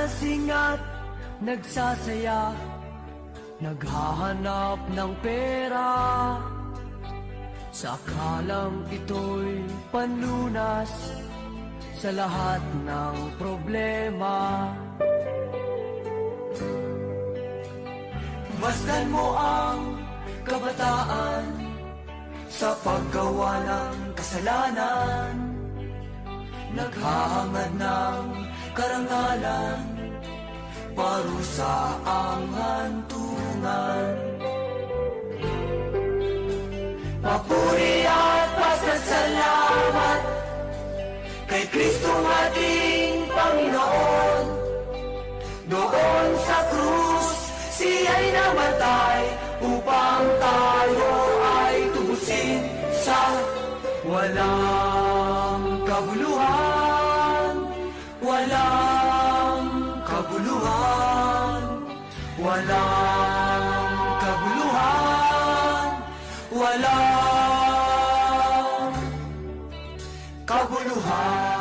naglalasing at nagsasaya, naghahanap ng pera, sa akalang ito'y panunas sa lahat ng problema. Masdan mo ang kabataan sa paggawa ng kasalanan, naghahangad ng karangalan, parusa ang hantungan. Papuri at pasasalamat kay Kristong ating Panginoon. Doon sa krus, siya'y namatay upang tayo ay tubusin sa walang kabuluhan, walang kabuluhan, walang kabuluhan, walang kabuluhan.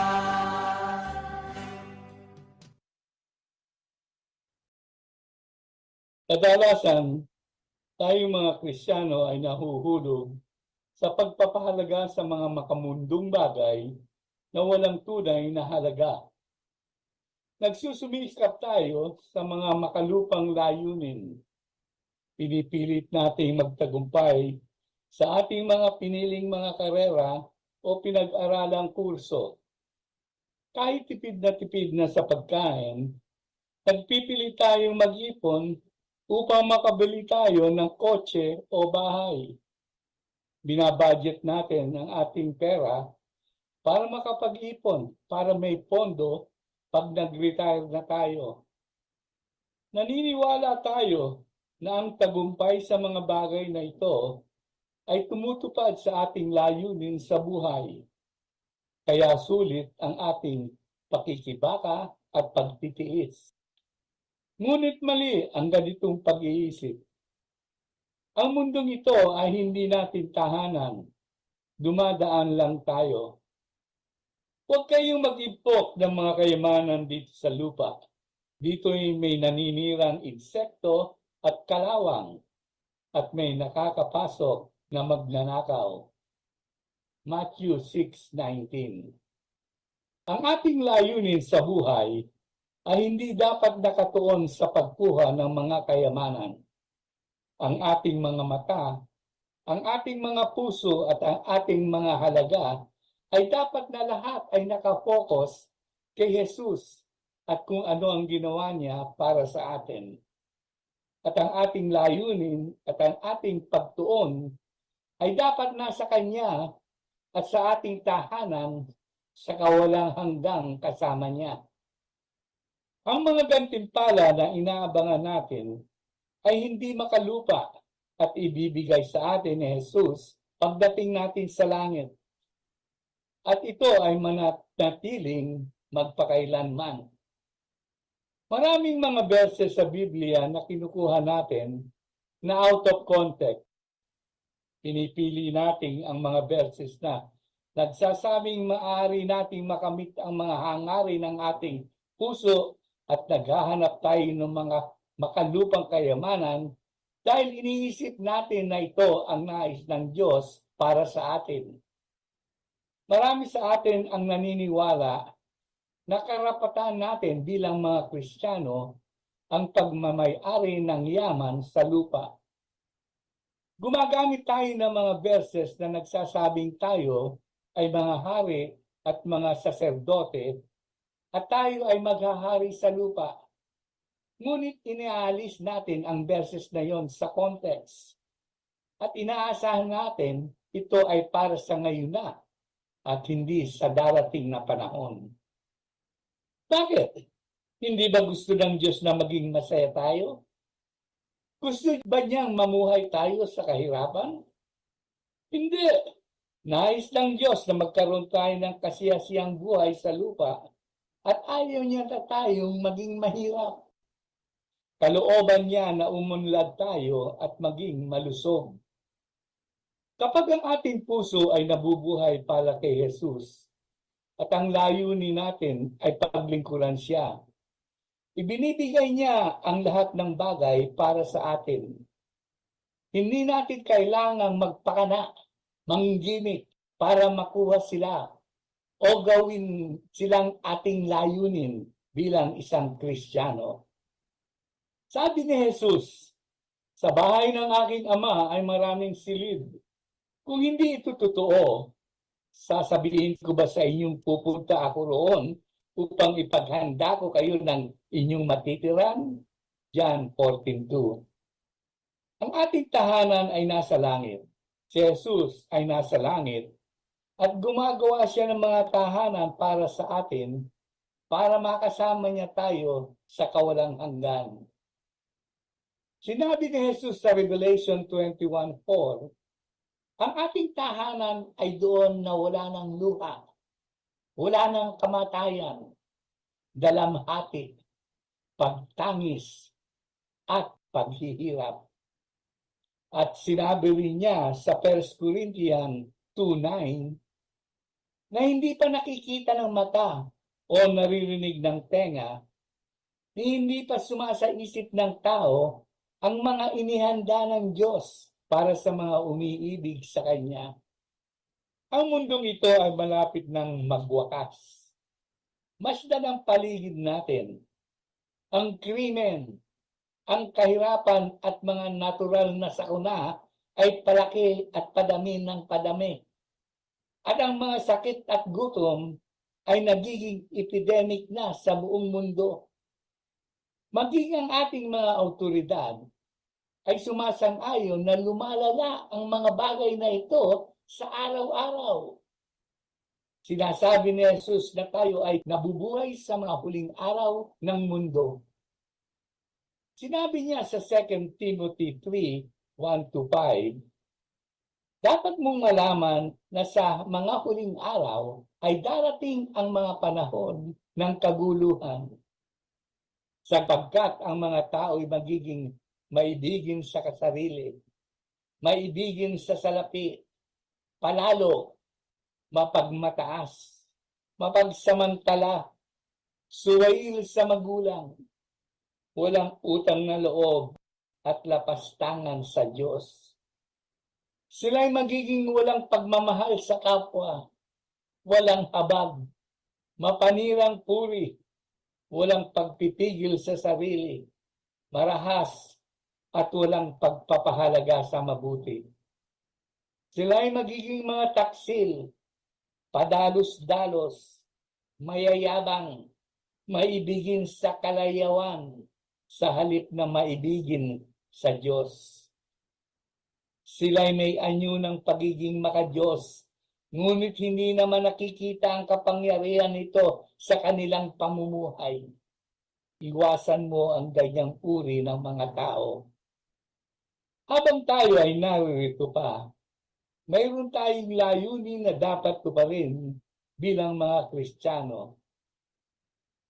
Kadalasan, tayong mga Kristiyano ay nahuhulog sa pagpapahalaga sa mga makamundong bagay na walang tunay na halaga. Nagsusumiskap tayo sa mga makalupang layunin. Pinipilit nating magtagumpay sa ating mga piniling mga karera o pinag-aralang kurso. Kahit tipid na sa pagkain, nagpipili tayong mag-ipon upang makabili tayo ng kotse o bahay. Binabudget natin ang ating pera para makapag-ipon, para may pondo pag nag-retire na tayo. Naniniwala tayo na ang tagumpay sa mga bagay na ito ay tumutupad sa ating layunin sa buhay. Kaya sulit ang ating pakikibaka at pagtitiis. Ngunit mali ang ganitong pag-iisip. Ang mundong ito ay hindi natin tahanan. Dumadaan lang tayo. Huwag kayong mag-impok ng mga kayamanan dito sa lupa. Dito'y may naninirang insekto at kalawang at may nakakapasok na magnanakaw. Matthew 6:19. Ang ating layunin sa buhay ay hindi dapat nakatuon sa pagkuha ng mga kayamanan. Ang ating mga mata, ang ating mga puso at ang ating mga halaga ay dapat na lahat ay nakafocus kay Jesus at kung ano ang ginawa niya para sa atin. At ang ating layunin at ang ating pagtuon ay dapat nasa Kanya at sa ating tahanan sa kawalang hanggang kasama niya. Ang mga gantimpala na inaabangan natin ay hindi makalupa at ibibigay sa atin ni Jesus pagdating natin sa langit. At ito ay manatiling magpakailanman. Maraming mga verses sa Biblia na kinukuha natin na out of context. Pinipili natin ang mga verses na nagsasabing maaari nating makamit ang mga hangarin ng ating puso at naghahanap tayo ng mga makalupang kayamanan dahil iniisip natin na ito ang nais ng Diyos para sa atin. Marami sa atin ang naniniwala na karapatan natin bilang mga Kristiyano ang pagmamay-ari ng yaman sa lupa. Gumagamit tayo ng mga verses na nagsasabing tayo ay mga hari at mga saserdote at tayo ay maghahari sa lupa. Ngunit iniaalis natin ang verses na yon sa context. At inaasahan natin ito ay para sa ngayon na at hindi sa darating na panahon. Bakit? Hindi ba gusto ng Diyos na maging masaya tayo? Gusto ba niyang mamuhay tayo sa kahirapan? Hindi. Nais ng Diyos na magkaroon tayo ng kasiyasiyang buhay sa lupa at ayaw niya na tayong maging mahirap. Kalooban niya na umunlad tayo at maging malusog. Kapag ang ating puso ay nabubuhay para kay Jesus at ang layunin natin ay paglingkuran siya, Ibinibigay niya ang lahat ng bagay para sa atin. Hindi natin kailangang magpakana, manggimik para makuha sila o gawin silang ating layunin bilang isang Kristiyano. Sabi ni Jesus, sa bahay ng aking ama ay maraming silid. Kung hindi ito totoo, sasabihin ko ba sa inyong pupunta ako roon upang ipaghanda ko kayo ng inyong matitiran? John 14:2. Ang ating tahanan ay nasa langit. Si Jesus ay nasa langit at gumagawa siya ng mga tahanan para sa atin para makasama niya tayo sa kawalang hanggan. Sinabi ni Jesus sa Revelation 21:4, ang ating tahanan ay doon na wala ng luha, wala ng kamatayan, dalamhati, pagtangis, at paghihirap. At sinabi rin niya sa 1 Corinthians 2:9 na hindi pa nakikita ng mata o naririnig ng tenga, hindi pa sumasaisip ng tao ang mga inihanda ng Diyos para sa mga umiibig sa Kanya. Ang mundong ito ay malapit ng magwakas. Masdan ang paligid natin. Ang krimen, ang kahirapan at mga natural na sakuna ay palaki at padami ng padami. At ang mga sakit at gutom ay nagiging epidemic na sa buong mundo. Maging ang ating mga autoridad ay sumasang-ayon na lumalala ang mga bagay na ito sa araw-araw. Sinasabi ni Jesus na tayo ay nabubuhay sa mga huling araw ng mundo. Sinabi niya sa 2 Timothy 3:1-5, dapat mong malaman na sa mga huling araw ay darating ang mga panahon ng kaguluhan. Sapagkat ang mga tao ay magiging maibigin sa kasarili, maibigin sa salapi, palalo, mapagmataas, mapagsamantala, suwail sa magulang, walang utang na loob at lapastangan sa Diyos. Sila'y magiging walang pagmamahal sa kapwa, walang habag, mapanirang puri, walang pagpipigil sa sarili, marahas, at walang pagpapahalaga sa mabuti. Sila'y magiging mga taksil, padalos-dalos, mayayabang, maibigin sa kalayawan, sa halip na maibigin sa Diyos. Sila'y may anyo ng pagiging makadiyos, ngunit hindi naman nakikita ang kapangyarihan nito sa kanilang pamumuhay. Iwasan mo ang ganyang uri ng mga tao. Habang tayo ay naririto pa, mayroon tayong layunin na dapat tuparin bilang mga Kristiyano.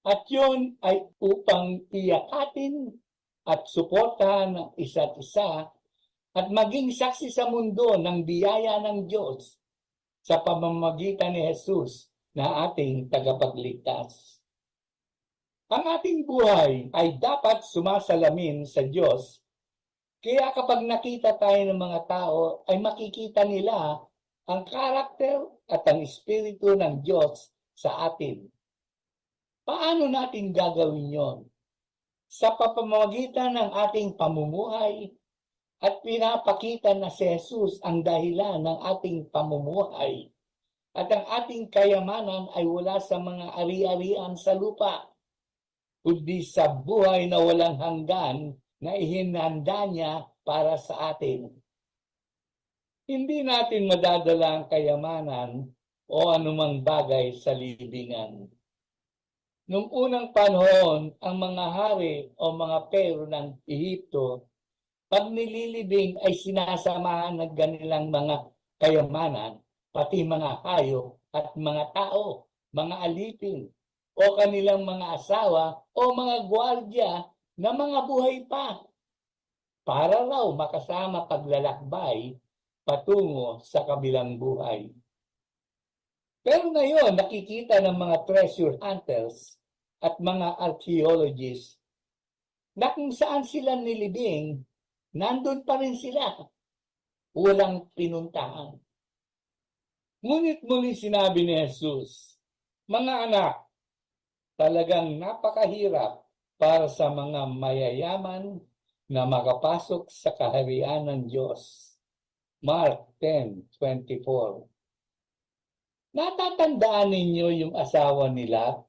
At yun ay upang iyakatin at suportahan ang isa't isa at maging saksi sa mundo ng biyaya ng Diyos sa pamamagitan ni Jesus na ating tagapagligtas. Ang ating buhay ay dapat sumasalamin sa Diyos. Kaya kapag nakita tayo ng mga tao, ay makikita nila ang karakter at ang espiritu ng Diyos sa atin. Paano natin gagawin yon? Sa pamamagitan ng ating pamumuhay at pinapakita na si Jesus ang dahilan ng ating pamumuhay at ang ating kayamanan ay wala sa mga ari-arian sa lupa, kundi sa buhay na walang hanggan na ihinanda niya para sa atin. Hindi natin madadala ang kayamanan o anumang bagay sa libingan. Noong unang panahon, ang mga hari o mga pero ng Ehipto, pag nililibing ay sinasamahan ng kanilang mga kayamanan, pati mga hayop at mga tao, mga alipin, o kanilang mga asawa o mga gwardya na mga buhay pa, para raw makasama paglalakbay patungo sa kabilang buhay. Pero ngayon, nakikita ng mga treasure hunters at mga archaeologists na kung saan sila nilibing, nandun pa rin sila. Walang pinuntahan. Ngunit muli sinabi ni Jesus, mga anak, talagang napakahirap para sa mga mayayaman na makapasok sa kaharian ng Diyos. Mark 10:24. Natatandaan ninyo yung asawa nila?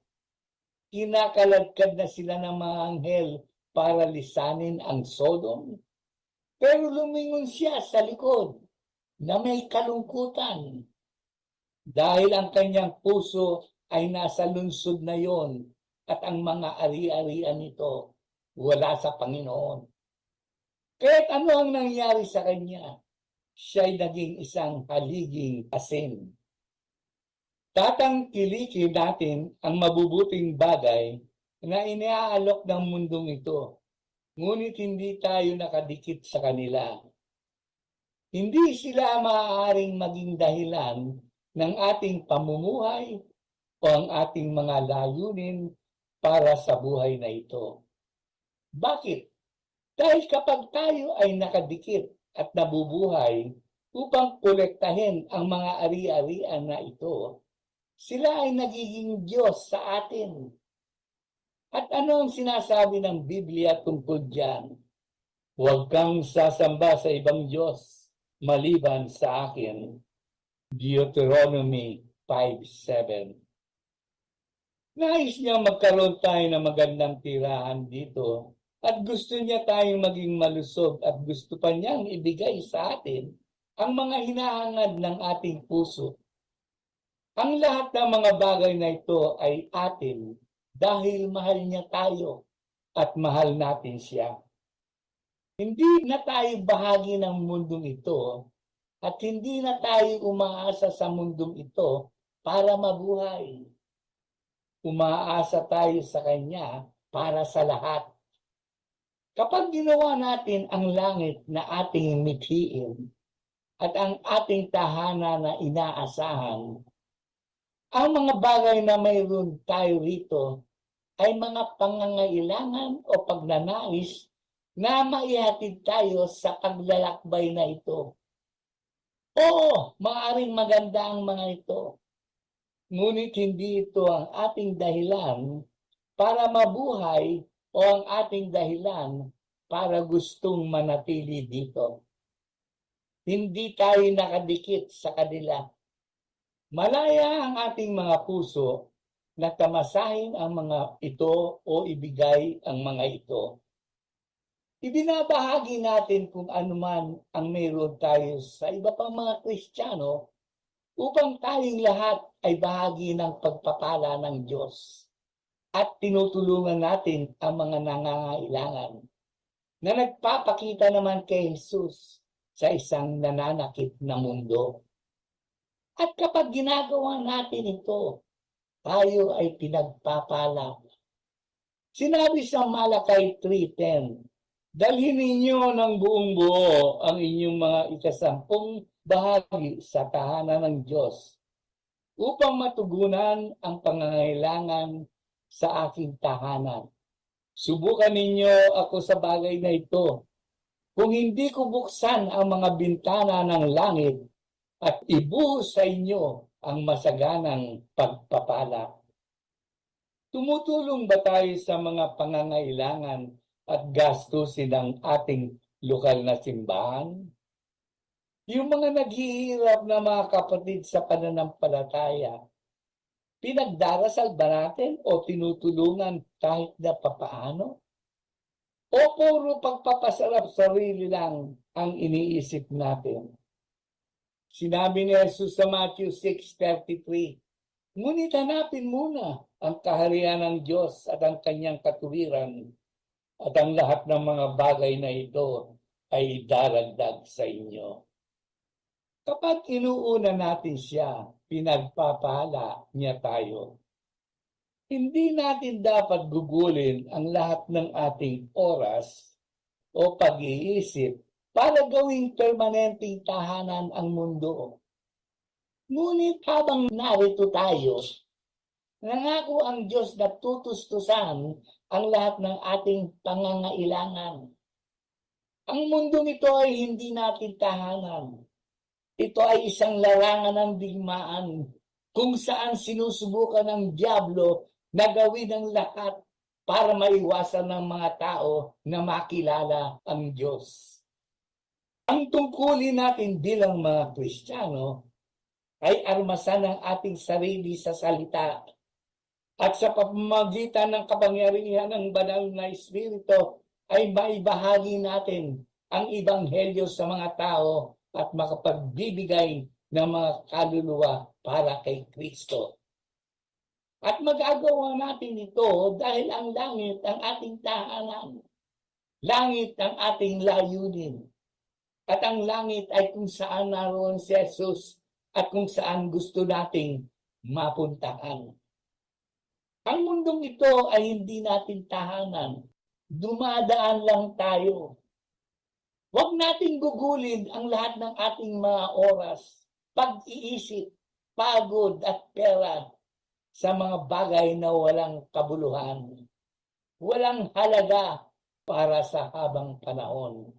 Kinakaladkad na sila ng mga anghel para lisanin ang Sodom. Pero lumingon siya sa likod na may kalungkutan dahil ang kanyang puso ay nasa lungsod na yon at ang mga ari-arian nito wala sa Panginoon. Kahit ano ang nangyari sa kanya, siya'y naging isang haliging asin. Tatangkilikin natin ang mabubuting bagay na iniaalok ng mundong ito, ngunit hindi tayo nakadikit sa kanila. Hindi sila maaaring maging dahilan ng ating pamumuhay o ang ating mga layunin para sa buhay na ito. Bakit? Dahil kapag tayo ay nakadikit at nabubuhay upang kolektahin ang mga ari-arian na ito, sila ay nagiging Diyos sa atin. At ano ang sinasabi ng Biblia tungkol diyan? Huwag kang sasamba sa ibang Diyos maliban sa akin. Deuteronomy 5:7. Nais niya magkaroon tayo ng magandang tirahan dito at gusto niya tayong maging malusog at gusto pa niyang ibigay sa atin ang mga hinahangad ng ating puso. Ang lahat ng mga bagay na ito ay atin dahil mahal niya tayo at mahal natin siya. Hindi na tayo bahagi ng mundong ito at hindi na tayo umaasa sa mundong ito para mabuhay. Umaasa tayo sa Kanya para sa lahat. Kapag ginawa natin ang langit na ating mithiin at ang ating tahanan na inaasahan, ang mga bagay na mayroon tayo rito ay mga pangangailangan o pagnanais na maihatid tayo sa paglalakbay na ito. Oo, maaaring maganda ang mga ito. Ngunit hindi ito ang ating dahilan para mabuhay o ang ating dahilan para gustong manatili dito. Hindi tayo nakadikit sa kanila. Malaya ang ating mga puso na tamasahin ang mga ito o ibigay ang mga ito. Ibinabahagi natin kung anuman ang mayroon tayo sa iba pang mga Kristiyano upang tayong lahat ay bahagi ng pagpapala ng Diyos at tinutulungan natin ang mga nangangailangan na nagpapakita naman kay Jesus sa isang nananakit na mundo. At kapag ginagawa natin ito, tayo ay pinagpapala. Sinabi sa Malakay 3:10, dalhin ninyo ng buong buo ang inyong mga ikasampung bahagi sa tahanan ng Diyos upang matugunan ang pangangailangan sa aking tahanan. Subukan ninyo ako sa bagay na ito. Kung hindi ko buksan ang mga bintana ng langit at ibuhos sa inyo ang masaganang pagpapala. Tumutulong ba tayo sa mga pangangailangan at gastusin ng ating lokal na simbahan? Yung mga naghihirap na mga kapatid sa pananampalataya, pinagdarasal ba natin o tinutulungan kahit na papaano? O puro pagpapasarap sarili lang ang iniisip natin? Sinabi ni Jesus sa Matthew 6:33, ngunit hanapin muna ang kaharian ng Diyos at ang kanyang katuwiran at ang lahat ng mga bagay na ito ay daragdag sa inyo. Kapag inuuna natin siya, pinagpapala niya tayo. Hindi natin dapat gugulin ang lahat ng ating oras o pag-iisip para gawing permanenteng tahanan ang mundo. Ngunit habang narito tayo, Nangako ang Diyos na tutustusan ang lahat ng ating pangangailangan. Ang mundong ito ay hindi natin tahanan. Ito ay isang larangan ng digmaan kung saan sinusubukan ng diablo na gawin ang lahat para maiwasan ng mga tao na makilala ang Diyos. Ang tungkulin natin bilang mga Kristiyano ay armasan ang ating sarili sa salita at sa pamamagitan ng kapangyarihan ng banal na Espiritu ay maibahagi natin ang Ebanghelyo sa mga tao at makapagbibigay ng mga kaluluwa para kay Kristo. At magagawa natin ito dahil ang langit ang ating tahanan. Langit ang ating layunin. At ang langit ay kung saan naroon si Jesus at kung saan gusto nating mapuntahan. Ang mundong ito ay hindi natin tahanan. Dumadaan lang tayo. Huwag nating gugulin ang lahat ng ating mga oras, pag-iisip, pagod at pera sa mga bagay na walang kabuluhan. Walang halaga para sa habang panahon.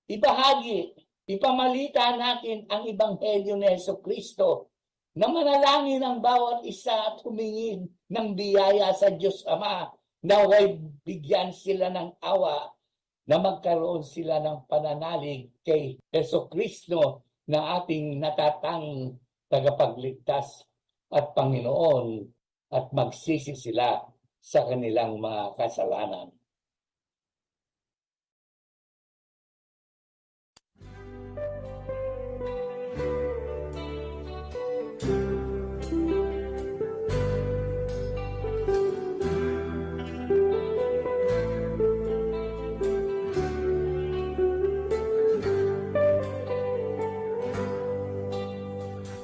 Ibahagi, ipamalita natin ang Ebanghelyo ni Jesucristo na manalangin ang bawat isa at humingin ng biyaya sa Diyos Ama naway bigyan sila ng awa na magkaroon sila ng pananalig kay Jesucristo na ating natatanging tagapagligtas at Panginoon at magsisi sila sa kanilang mga kasalanan.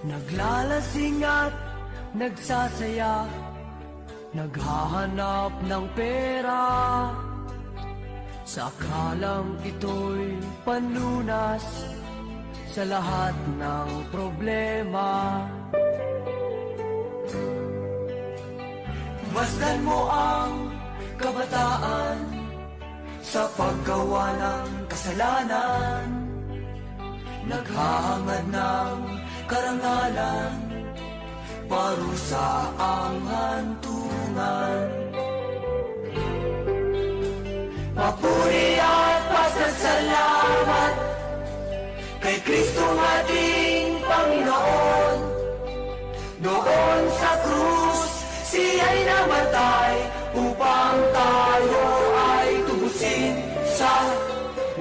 Naglalasing at nagsasaya, naghahanap ng pera, sa akalang ito'y panunas sa lahat ng problema. Masdan mo ang kabataan sa paggawa ng kasalanan, naghahangad ng karangalan, parusa ang hantungan. Papuri at pasasalamat kay Kristong ating Panginoon. Doon sa krus, siya'y namatay upang tayo ay tubusin sa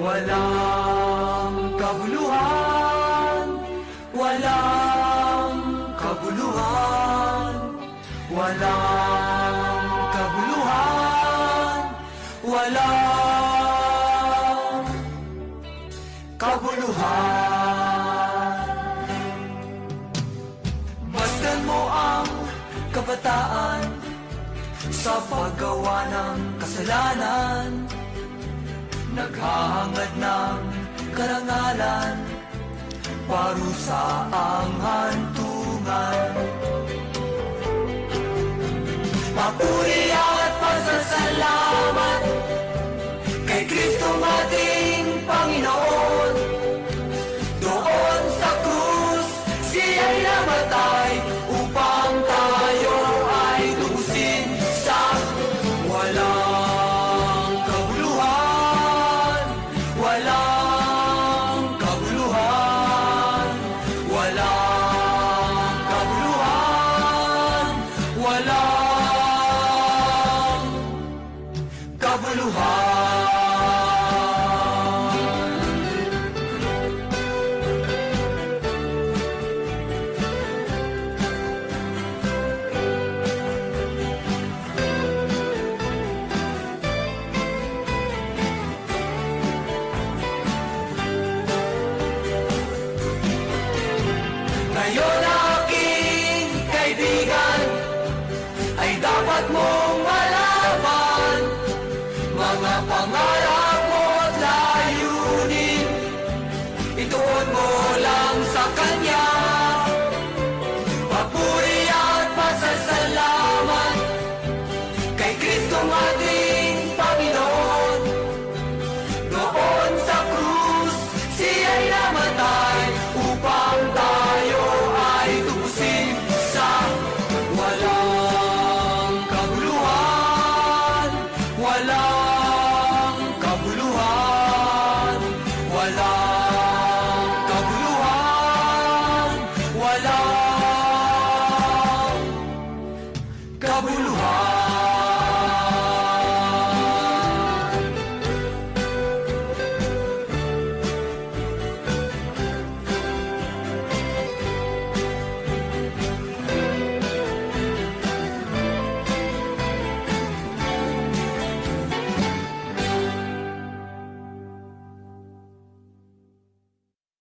walang kabuluhan. Walang kabuluhan, walang kabuluhan, walang kabuluhan. Masdan mo ang kabataan sa paggawa ng kasalanan, naghahangad ng karangalan, parusa ang hantungan. Papuri at pasasalamat kay Kristong ating Panginoon. Doon sa krus, siya'y namatay